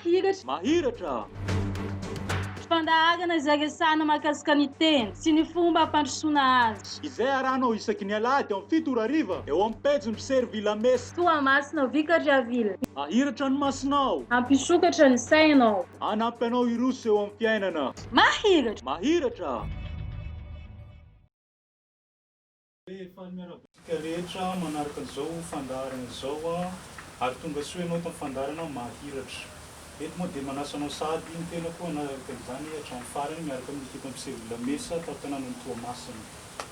Mahiratra. Mahiratra. Fandahagana izay resahana mahakasika ny teny sy ny fomba hampandrosoana azy. Izay arahanao isaky ny alahady amin'ny 7 hariva eo amin'ny pejy miservy lamesa. Soa masina vikatra avila. Mahiratra ny masinao. Hampisokatra ny sainao. Hanampy anao iroso eo amin'ny fiainana. Mahiratra. Mahiratra. Efa miarabasika rehetra manaraka izao fandaharana izao ary tonga soa ianao tamin'ny fandaharana mahiratra. Eto moa dia manasa anao sady ny tena koa anaraka izany hatramin'ny farany miaraka amin'ny ekipa miservy lamesa tao tanàna ny Toamasina.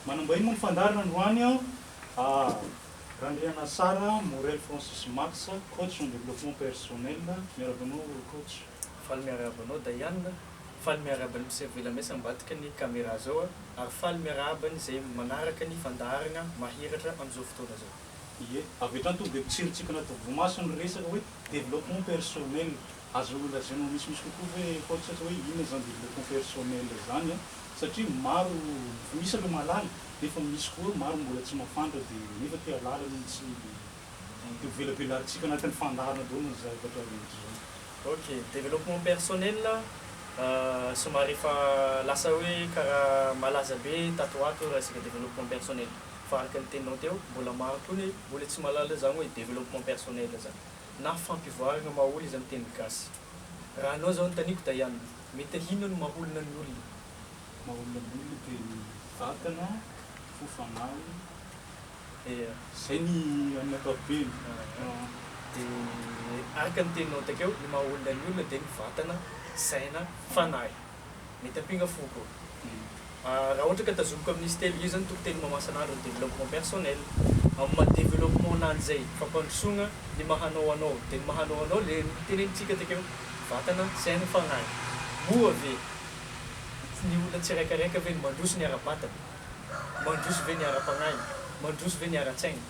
Manambahiny moa ny fandaharana androany Randriana Sara, Morel Francis Max, coach en développement personnel. Miarabanao coach. Faly miarabanao Diane, faly miarabany miservy lamesa ambadika ny caméra zao ary faly miarabany izay manaraka ny fandaharana mahiratra amin'izao fotoana zao. Ie, avy hatrany tonga dia pitsirotsika anaty vomaso ny resaka hoe développement personnel. Azo lazainao misy kokoa hoe coach hoe inona zany développement personnel zany satria maro misy aloha malaly nefa misy koa maro mbola tsy mafantatra dia nefa tia halala tsy velabelarintsika anatin'ny fandaharana daholo ny zavatra rehetra zany. Ok, développement personnel somary efa lasa hoe karaha malaza be tato ato resaka développement personnel. Fa araka ny teninao teo mbola maro koa ny mbola tsy mahalala zany hoe développement personnel zany na fampivoarana maha-olo izy amin'ny teny gasy. Raha anao zao notaniko Diane, mety ino no maha-olona ny olona? Maha-olona ny olona dia ny vatana, fofanahy, zay ny amin'ny ankapobeny. Dia araka ny teninao takeo ny maha-olona ny olona dia ny vatana, saina, fanahy. Mety ampinga fo koa. Raha ohatra ka tazomiko amin'izy telo io zany tokoteny mamasan'andro ny développement personnel amin'ny maha-développement ananjy zay fampandrosoana ny mahanao anao dia ny mahanao anao le tenenitsika takeo vatana, saina, fanahy. Moa ve ny olona tsiraikaraika ve ny mandroso ny ara-batana, mandroso ve ny ara-panahy, mandroso ve ny ara-tsaina.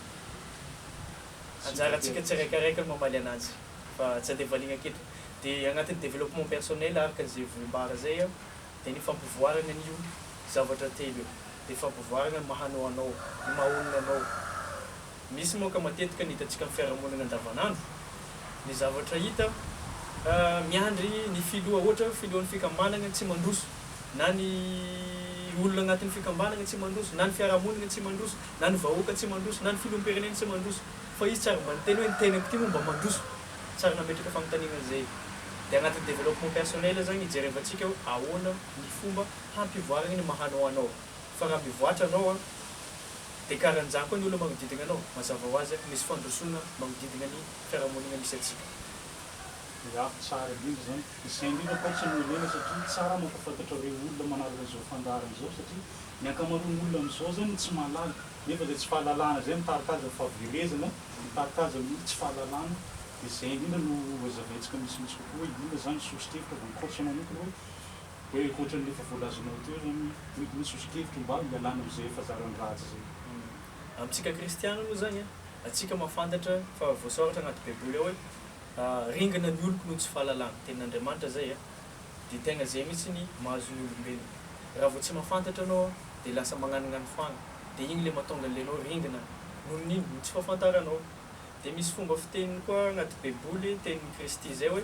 Anjarantsika tsiraikaraika no mamaly ananjy fa tsy andeha valiana aketo. Dia agnatin'ny développement personnel araka izay voambara zay dia ny fampivoarana an'io zavatra telo io dia fampivoarana ny mahanao anao, ny maha-olona anao. Misy moa ka matetika ny hitantsika amin'ny fiarahamonina andavanandro ny zavatra hita miandry ny filoha ohatra filohan'ny fikambanana tsy mandroso na ny olona agnatin'ny fikambanana tsy mandroso na ny fiarahamonina tsy mandroso na ny vahoaka tsy mandroso na ny filoham-pirenena tsy mandroso fa izy tsara mba niteny hoe ny tenako ty moa mba mandroso tsara nametraka fanontaniana zay. Dia agnatin'ny développement personnel zany hijerevantsika hoe ahoana ny fomba hampivoarana ny mahanao anao. Fa raha mivoatra anao dia karan'izany koa ny olona magnodidina anao mazava ho azy misy fandrosoana magnodidina ny fiarahamonina misy atsika. Ya, tsara indrindra zany. Izay indrindra coach ny olena satria tsara mampafantatra hoe olona manaraka izao fandaharana izao satria ny ankamaroan'ny olona amin'izao zany tsy mahalala nefa dia tsy fahalalana zay mitarikaza fahaverezana, mitarikaza tsy fahalalana. Dia izay indrindra no hazavaintsika misimisy kokoa indrindra zany sosokevitra avy ny coach manokana hoe coach ny efa voalazonao teo zany ny sosokevitra mba mialana amin'izay efa zarany ratsy zay. Amintsika kristiana moa zany atsika mahafantatra fa voasoratra anaty baiboly ao hoe ringana ny oloko noho tsy fahalalana, tenin'Andriamanitra zay dia tegna zay mihitsy ny mahazo ny olombelona. Raha vao tsy mahafantatra anao dia lasa magnanognano foana dia igny le mahatonga an'lenao ringana noho ny tsy fahafantaranao. Dia misy fomba fiteniny koa anaty baiboly tenin'ny Kristy zay hoe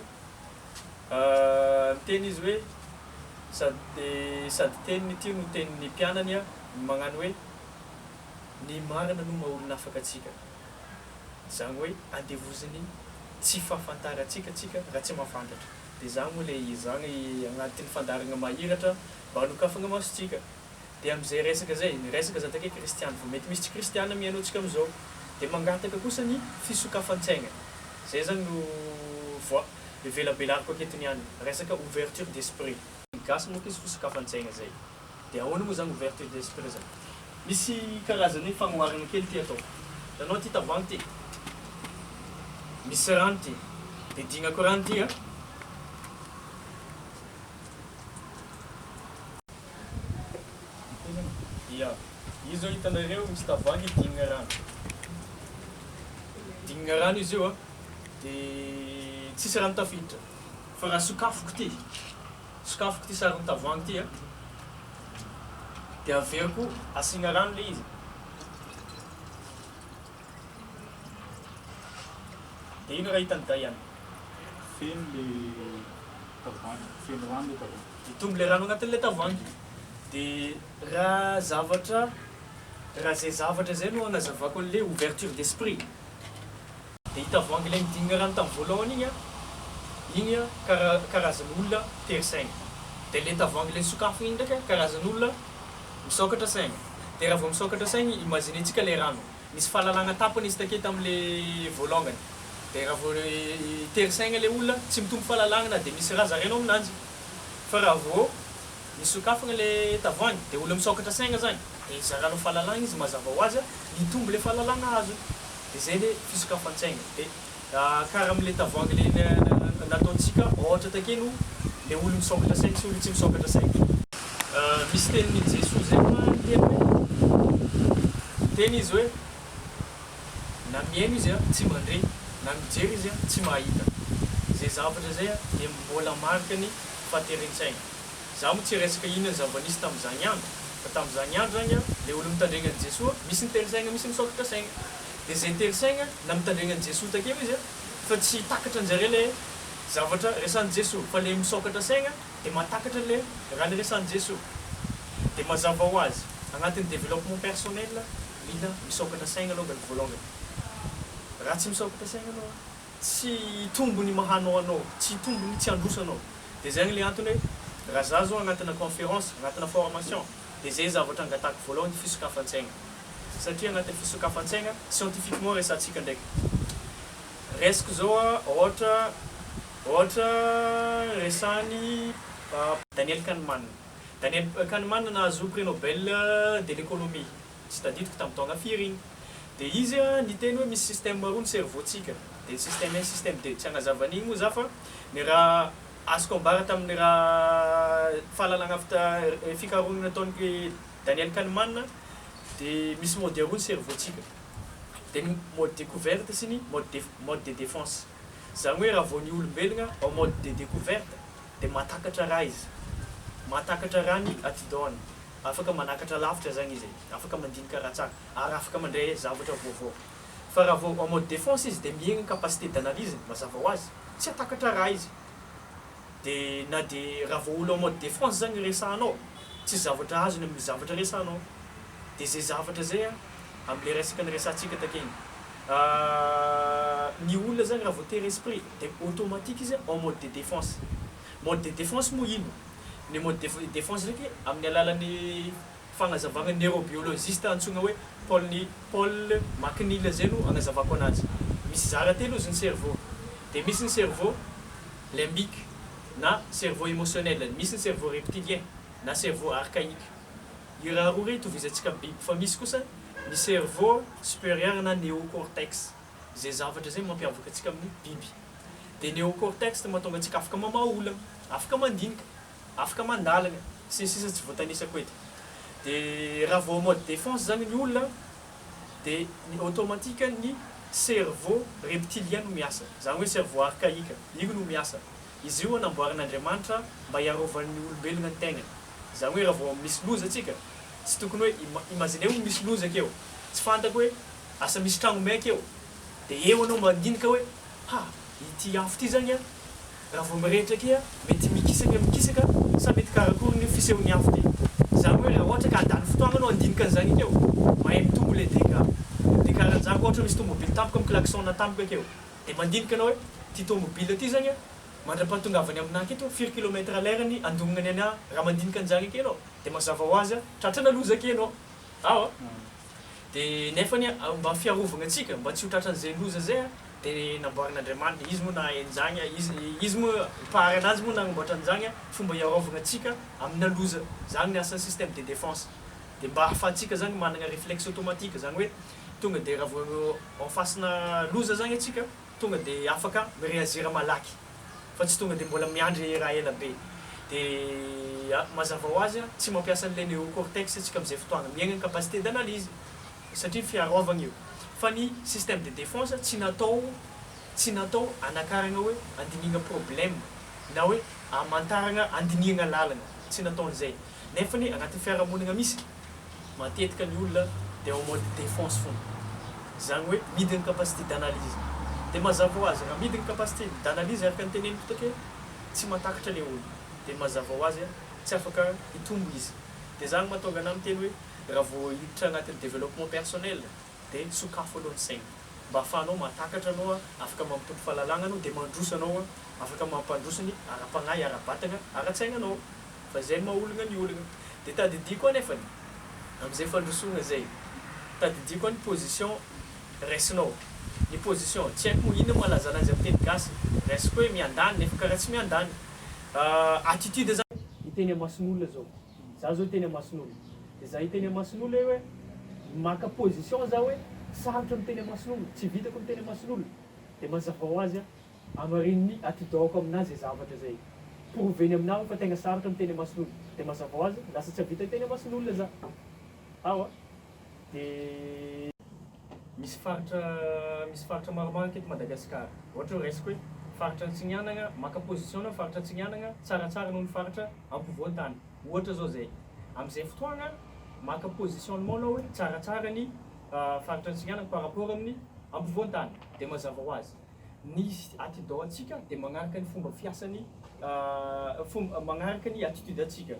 miteny izy hoe sady teniny ity no tenin'ny mpianany magnano hoe ny marina no maha-olona afaka atsika. Zany hoe andevozany tsy fahafantarantsika atsika raha tsy mahafantatra. Dia zany moa le zany agnatin'ny fandaharana mahiratra mba hanokafana masontsika. Dia amin'izay resaka zay, ny resaka zatake kristiana fa mety misy tsy kristiana mihaino antsika amin'izao. Dia mangataka kosa ny fisokafan-tsaina. Zay zany no velabelariko aketiny ihany resaka ouverture d'esprit. Gasy moa izy fisokafan-tsaina zay. Dia ahoana moa zany ouverture d'esprit zany? Misy karazany fagnoharana kely ty atao. Hitanao ty tavoahangy ty misy rano ty dia dignako rano ty ia izy zao hitanareo misy tavoahangy dignina rano. Dignina rano izy io dia tsisy rano tafiditra fa raha sokafoko ty saron'ny tavoahangy ty dia averiko asiana rano le izy. Dia ino raha hitany Diane? feno le tavoahangy, feno rano le tavoahangy. Mitombo le rano agnatin'ilay tavoahangy. Dia raha zay zavatra zay no anazavako an'ilay ouverture d'esprit. Dia io tavoahangy ilay midinina rano tamin'ny voalohany igny a karazan'olona tery saigna. Dia ilay tavoahangy ilay sokafana igny ndraika karazan'olona misokatra saigna. Dia raha vao misokatra saigna, imaginentsika ilay rano. Nisy fahalalagna tapany izy take tamin'ilay voalongany. Dia raha vao tery saigna ilay olona, tsy mitombo fahalalagna na dia misy raha zarainao aminanjy. Fa raha vao misokafana ilay tavoahangy, dia olona misokatra saigna zany. Dia zaranao fahalalagna izy mazava ho azy mitombo ilay fahalalagna azo. Dia zay ilay fisokafan-tsaigna. Dia karaha amin'ilay tavoahangy ilay nataontsika ohatra takeno ilay olona misokatra saigna sy olona tsy misokatra saigna. Misy tenin'i Jesosy zay teny izy hoe na miaino izy tsy mandre, na mijery izy tsy mahita. Zay zavatra zay dia mbola marika ny fahaterensaigna. Zaho moa tsy resaka inona zava-nisy tamin'izany andro, fa tamin'izany andro zany ilay olo mitandregnan'i Jesosy misy ny tery-saigna, misy misokatra saigna. Dia zay tery-saigna na mitandregnan'i Jesosy takeo izy fa tsy takatra anjareo ilay zavatra resan'i Jesosy, fa ilay misokatra saigna dia matakatra ilay raha resan'i Jesosy. Dia mazava ho azy agnatin'ny développement personnel mila misokatra saigna alongany voalongany. Raha tsy misokatra saigna anao tsy tombony mahanao anao, tsy tombony tsy androsanao. Dia zay ilay antony hoe raha zaho zao agnatina conférence, agnatina formation, dia zay zavatra angatahako voalohany fisokafan-tsaigna. Satria agnatin'ny fisokafan-tsaigna scientifiquement resantsika ndraiky. Resiko zao ohatra resan'ny Daniel Kahneman. Daniel Kahneman nahazo prix Nobel de l'économie, tsy tadidiko tamin'ny taona firy igny. Dia izy niteny hoe misy système roa ny cerveau-tsika. Dia système 1, système 2. Tsy hanazavana igny moa za fa ny raha azoko ambara tamin'ny raha fahalalagna fikarohana nataony Daniel Kahneman, dia misy mode roa ny cerveau-tsika. Dia ny mode découverte sy ny mode de défense. Zany hoe raha vao ny olombelogna au mode de découverte dia matakatra raha izy. Matakatra raha ny atidoany. Afaka manakatra lavitra zany izy, afaka mandinika raha tsara, ary afaka mandray zavatra vaovao. Fa raha vao en mode défense izy dia miaigna capacité d'analyse, mazava ho azy, tsy atakatra raha izy. Dia na dia raha vao olo en mode défense zany resahanao, tsy zavatra azony amin'ny zavatra resahanao. Dia zay zavatra zay amin'ilay resaka ny resantsika takeny. Ny olona zany raha vao tery esprit dia automatique izy en mode de défense. Mode de défense moa ino? Ny mode de défense ndraiky amin'ny alalan'ny fagnazavagna neurobiologiste antsoina hoe Paul McNeil zay no agnazavako anazy. Misy zara telo izy ny cerveau. Dia misy ny cerveau limbique na cerveau émotionnel, misy ny cerveau reptilien na cerveau archaïque. I raha roa reo tovizantsika biby, fa misy kosa ny cerveau supérieur na néocortex. Zay zavatra zay mampiavaka antsika amin'ny biby. Dia néocortex mahatonga antsika afaka mamaha olana, afaka mandinika, afaka mandalana, sisa tsy voatanisako eto. Dia raha vao mode défense zany ny olona, dia ny automatique ny cerveau reptilien no miasa. Zany hoe cerveau archaïque, io no miasa. Izy io namboarin'Andriamanitra mba hiarovan'ny olombelogna ny tegnany. Zany hoe raha vao misy loza atsika, tsy tokony hoe imagineo misy loza akeo, tsy fantako hoe asa misy tragno may akeo, dia eo anao mandinika hoe ity afo ity zany raha vao mirehitra ake mety mikisaka sa mety karakory ny fisehon'ny afo ity. Zany hoe raha ohatra ka andany fotoagna anao andinika an'izany akeo, mahay mitombo ilay dégâts. Dia karahan'izany ohatra misy tomobily tampoka amin'ny klaxon tampoka akeo, dia mandinika anao hoe ity tomobily ity zany mandra-pahatongavany aminah aketo firy kilomètre à l'heure ny andognany ana raha mandinika an'izany ake anao. Dia mazava ho azy tratrana loza ake anao. Dia nefany mba fiarovagna antsika mba tsy ho tratran'izay loza zay dia namboarin'Andriamanitra, izy moa nahaizany, izy moa pahary anazy moa nanamboatra an'izany fomba hiarovagna antsika amina loza. Zany ny asan'ny système de défense. Dia mba ahafahantsika zany managna réflexe automatique, zany hoe tonga dia raha vao en face-na loza zany atsika, tonga dia afaka miréagir malaky, fa tsy tonga dia mbola miandry raha ela be. Dia mazava ho azy tsy mampiasa an'ilay néocortex atsika amin'izay fotoagna, miaigna ny capacité d'analyse satria fiarovagna io. Fa ny système de défense tsy natao anakarana hoe andinihana problème na hoe amantarana andinihana lalana, tsy nataon'izay. Nefany agnatin'ny fiarahamonigna misy matetika ny olona dia en mode défense fogna. Zany hoe midiny capacité d'analyse. dia mazava ho azy raha midiny capacité d'analyse araka ny teneniko take tsy mahatakatra le olo dia mazava ho azy tsy afaka hitombo izy dia zany mahatonga anahy miteny hoe raha vao hiditra agnatin'ny développement personnel dia sokafo aloha ny saina mba ahafahanao mahatakatra anao afaka mampitombo fahalalagna anao dia mandroso anao afaka mampandroso ny ara-pagnahy ara-batagna ara-tsainanao fa zay maha-olagna ny olagna dia tadidia koa nefany amin'izay fandrosoagna zay tadidia koa ny position raisinao ny position tsy haiko moa inona malaza anazy amin'ny teny gasy raisiko hoe miandany nefa karaha tsy miandany attitude zany hiteny amason'olona zao za zao hiteny amason'olona dia za hiteny amason'olona hoe maka position za hoe sarotra miteny amason'olona tsy vitako miteny amason'olona dia mazava ho azy amarin'ny atidoako aminazy zavatra zay proveny aminahy fa tegna sarotra miteny amason'olona dia mazava ho azy lasa tsy havita hiteny amason'olona za awa dia misy faritra maromaro aketo Madagasikara ohatra hoe raisiko hoe faritra Antsignanana maka position faritra Antsignanana tsaratsara noho ny faritra ampovoan-tany ohatra zao zay amin'izay fotoagna maka positionnement anao hoe tsaratsara ny faritra Antsignanana par rapport amin'ny ampovoan-tany dia mazava ho azy ny atidao antsika dia magnaraka ny fomba fiasany magnaraka ny attitude antsika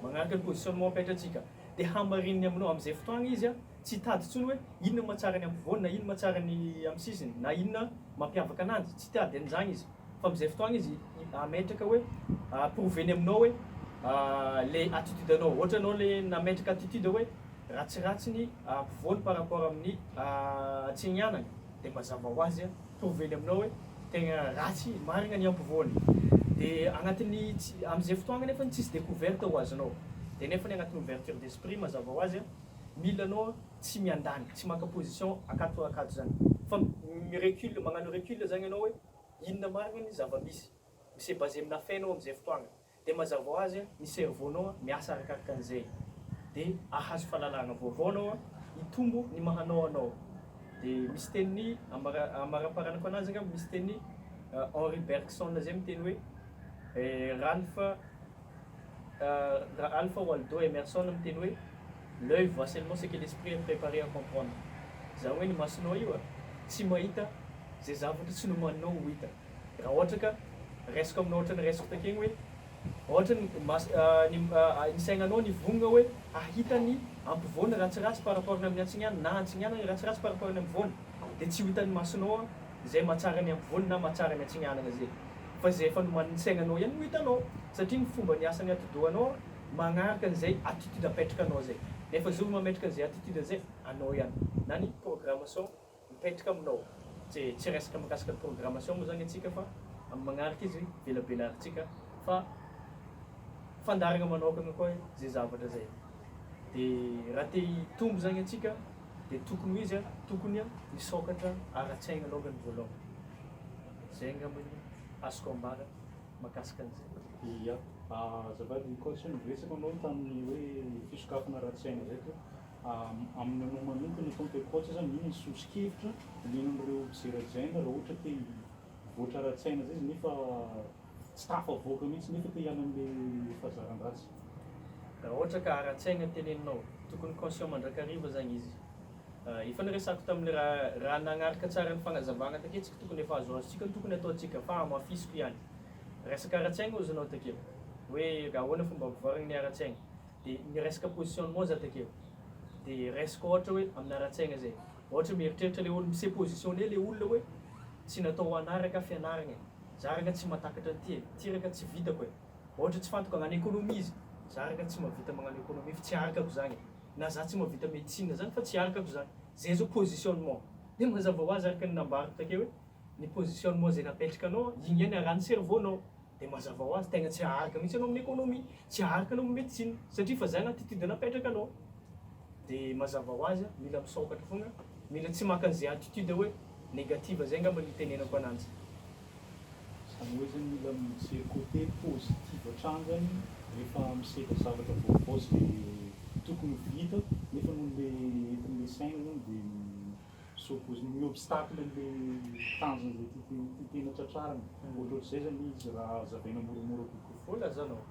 magnaraka ny positionnement apetratsika dia hamarininy aminao amin'izay fotoagna izy tsy tady ntsony hoe inona mahatsara ny ampovoany na inona mahatsara ny amin'ny sisiny na inona mampiavaka ananjy tsy tady an'izany izy fa amin'izay fotoagna izy ametraka hoe proveny aminao hoe le attitude anao ohatra anao le nametraka attitude hoe ratsiratsy ny ampovoany par rapport amin'ny Antsignanana dia mazava ho azy proveny aminao hoe tegna ratsy marina ny ampovoany dia agnatin'ny amin'izay fotoagna nefa tsisy découverte ho azonao dia nefa ny agnatin'ny ouverture d'esprit mazava ho azy mila anao tsy miandany tsy maka position akato akato zany fa mirecule magnano recule zany anao hoe inona marina ny zava-misy misy basé amina fainao amin'izay fotoagna dia mazava ho azy ny cerveau-nao miasa arakaraka an'izay dia ahazo fahalalagna vaovao anao hitombo ny mahanao anao dia misy teniny amaraparanako anazy nga misy teniny Henri Bergson zay miteny hoe Ralph Waldo Emerson miteny hoe l'œil voit seulement ce que l'esprit est préparé à comprendre zany hoe ny masonao io tsy mahita zay zavatra tsy nomaninao ho hita raha ohatra ka raisiko aminao ohatra ny raisiko takeny hoe ohatra ny sainanao ny vonona hoe ahita ny ampovoany ratsiratsy par rapport amin'ny Antsignanana na Antsignanana ratsiratsy par rapport ny ampovoany dia tsy ho hitan'ny masonao zay mahatsara ny ampovoany na mahatsara ny Antsignanana zay fa zay efa nomanin'ny sainanao ihany no hitanao satria ny fomba ny asany atidoanao magnaraka an'izay attitude apetraka anao zay nefa zao mametraka an'izay attitude zay anao ihany na ny programmation mipetraka aminao tsy resaka mikasika programmation moa zany atsika fa amin'ny magnaraka izy velabelarintsika fa fandaragna manokana koa zay zavatra zay dia raha te hitombo zany atsika dia tokony izy tokony misokatra ara-tsaigna alongany voalohany zay angambany azoko ambara mahakasika an'izay ia azafady koa tsy niresaka anao tamin'ny hoe fisokafana ara-tsaina zay ka amin'ny anao manokana efa mitekoatra zany iny sosikevitra linon'ireo mpijery-tsaina raha ohatra te voatra ara-tsaina zay izy nefa tsy tafavoaka mihitsy nefa te hiala amin'le fahazaran-dratsy raha ohatra ka ara-tsaina teneninao tokony conscient mandrakariva zany izy efa niresako tamin'ny raha nagnaraka tsara ny fagnazavagna taketsika tokony efa azo azontsika tokony ataontsika fa amafisiko ihany resaka ara-tsaigna ozanao takeo hoe raha ahoana fomba ampivoaragna ny ara-tsaigna dia niresaka positionnement za takeo dia resaka ohatra hoe amin'ny ara-tsaigna zay ohatra mieritreritra le olo mise positionné le olona hoe tsy natao anaraka fianaragna zaraka tsy mahatakatra ty raka tsy vitako ohatra tsy fantako agnano économie izy zaraka tsy mahavita magnano économie fa tsy arakako zany na za tsy mahavita médecine zany fa tsy arakako zany zay zao positionnement dia mazava ho azy araka ny nambarako takeo hoe ny positionnement zay napetraka anao igny ihany arahany cerveau-nao dia mazava ho azy tegna tsy aharaka mihitsy anao amin'ny économie tsy aharaka anao amin'ny médecine satria fa zany attitude napetraka anao dia mazava ho azy mila misokatra fogna mila tsy maka an'izay attitude hoe négative zay ngamba ny tenenako ananjy zany hoe zany mila mijery côté positive hatrany zany rehefa miseka zavatra vaovao sy tokony vita nefa noho le entin'le saina zany dia s'oppose ny obstacle le tanjona zay titena tratrarana ohatrohatr'izay zany izy raha zavaina moramora kokoa fola zanao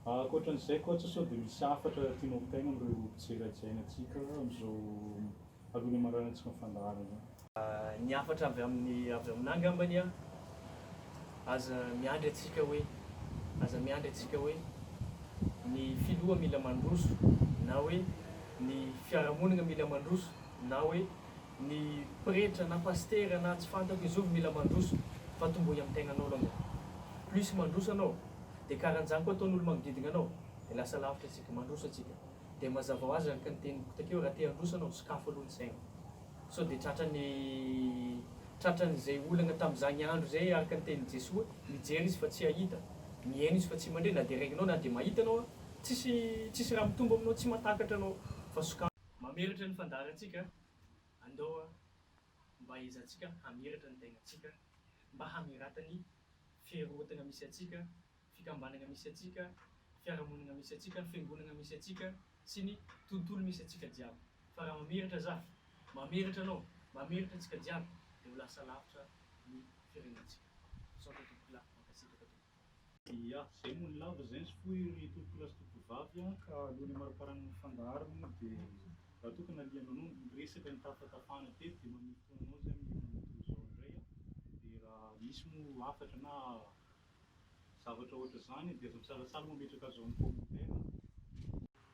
ankoatran'izay koa tsy sao dia misy hafatra tianao tegna amin'ireo mpijery-tsaina antsika amin'izao alohan'ny amaranantsika mifandaharana zany Ny hafatra avy amin'angambany a aza miandry atsika hoe ny filoha mila mandroso na hoe ny fiarahamonina mila mandroso na hoe ny pretra na pastera na tsy fantako izovy mila mandroso fa tombohy amin'ny tegnanao aloha. Plus mandroso anao dia karan'izany koa ataon'olo magnodidina anao dia lasa lavitra atsika mandroso atsika. Dia mazava ho azy araka ny teniko takeo raha te handroso anao sakafo aloha ny saina. So dia tratran'izay olana tamin'izany andro zay araka ny tenin'i Jesoa mijery izy fa tsy hahita, mihaino izy fa tsy mandre na dia regninao na dia mahita anao tsisy raha mitombo aminao, tsy mahatakatra anao fa mameritra ny fandaharantsika andao mba ezantsika hameritra ny tegnantsika mba hameratany fiarovatana misy atsika, fikambanana misy atsika, fiarahamonina misy atsika, ny fiangonana misy atsika sy ny tontolo misy atsika jiaby. Fa raha mameritra za, mameritra anao, mameritra atsika jiaby dia ho lasa lavitra ny firenentsika. Saotra tompokolahy mankasitraka tompoko. Ia, zay moa ny lava zay sy foy ry tompokolahy sy tompovavy ka alohan'ny marakarana ny fandaharana dia raha tokony alianao resaka ny tafatafana teto dia mamely fotoananao zay amin'ny zao indray dia raha misy moa hafatra na zavatra ohatra zany dia aza misalasala mametraka azy ao amin'ny commentaire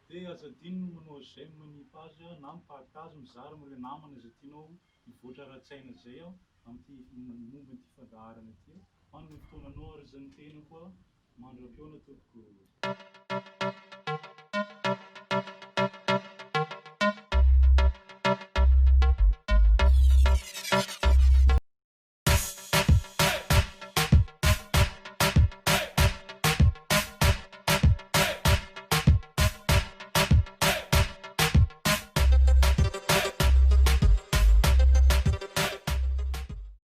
dia aza adino manao izay amin'ny page na mipartage mizara amin'ireo namana izay tianao hivoatra ara-tsaina zay amin'ity momba ity fandaharana ity. Manome fotoananao ary izany tena koa mandram-peona tompoko.